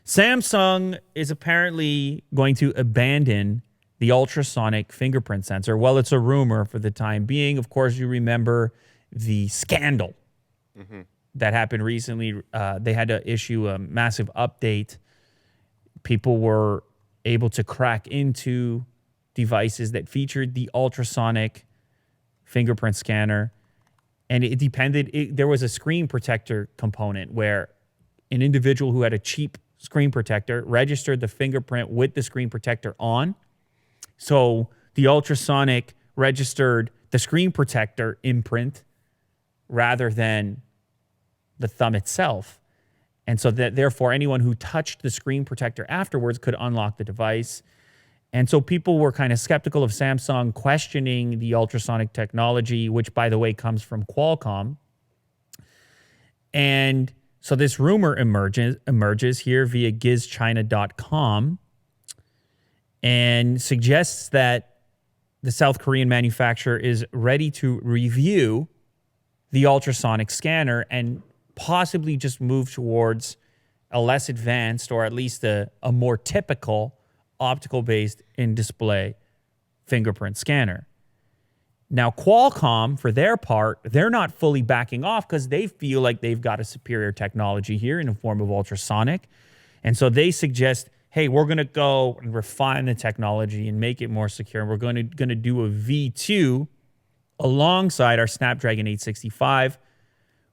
Samsung is apparently going to abandon the ultrasonic fingerprint sensor. Well, it's a rumor for the time being. Of course, you remember the scandal that happened recently. They had to issue a massive update. People were able to crack into devices that featured the ultrasonic fingerprint scanner. And it depended, there was a screen protector component where an individual who had a cheap screen protector registered the fingerprint with the screen protector on. So the ultrasonic registered the screen protector imprint rather than the thumb itself. And so that therefore anyone who touched the screen protector afterwards could unlock the device. And so people were kind of skeptical of Samsung, questioning the ultrasonic technology, which, by the way, comes from Qualcomm. And so this rumor emerges here via gizchina.com and suggests that the South Korean manufacturer is ready to review the ultrasonic scanner and possibly just move towards a less advanced, or at least a more typical optical-based in-display fingerprint scanner. Now, Qualcomm, for their part, they're not fully backing off because they feel like they've got a superior technology here in the form of ultrasonic. And so they suggest, hey, we're going to go and refine the technology and make it more secure. And we're going to do a V2 alongside our Snapdragon 865,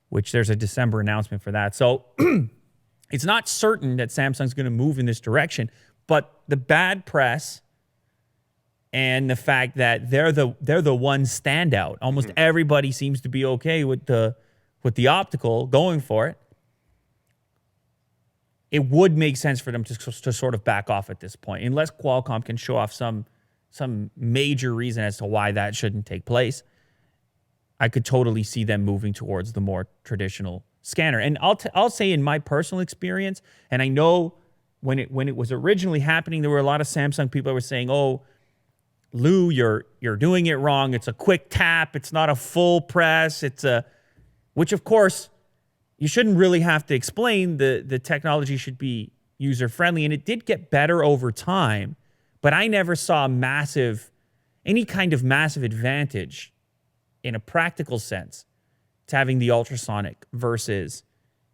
which there's a December announcement for that. So it's not certain that Samsung's going to move in this direction. But the bad press and the fact that they're the one standout, almost everybody seems to be okay with the optical going for it. It would make sense for them to sort of back off at this point, unless Qualcomm can show off some major reason as to why that shouldn't take place. I could totally see them moving towards the more traditional scanner. And I'll say, in my personal experience, and I know when it was originally happening, there were a lot of Samsung people that were saying, "Oh, Lou, you're doing it wrong. It's a quick tap. It's not a full press. Which of course you shouldn't really have to explain. The technology should be user friendly, and it did get better over time. But I never saw any kind of massive advantage in a practical sense to having the ultrasonic versus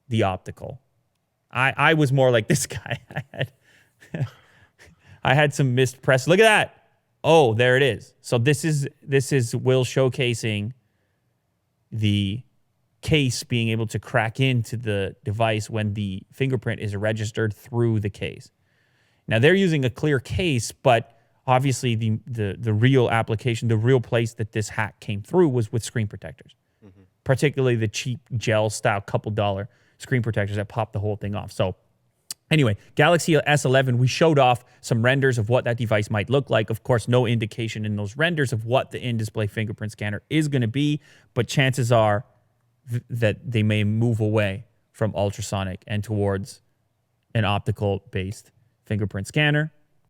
the optical. I was more like this guy. I had some missed press. Look at that. Oh, there it is. So this is Will showcasing the case being able to crack into the device when the fingerprint is registered through the case. Now they're using a clear case, but obviously the real application, the real place that this hack came through was with screen protectors, particularly the cheap gel style couple dollar screen protectors that pop the whole thing off. So anyway, Galaxy S11, we showed off some renders of what that device might look like. Of course, no indication in those renders of what the in-display fingerprint scanner is going to be, but chances are that they may move away from ultrasonic and towards an optical-based fingerprint scanner.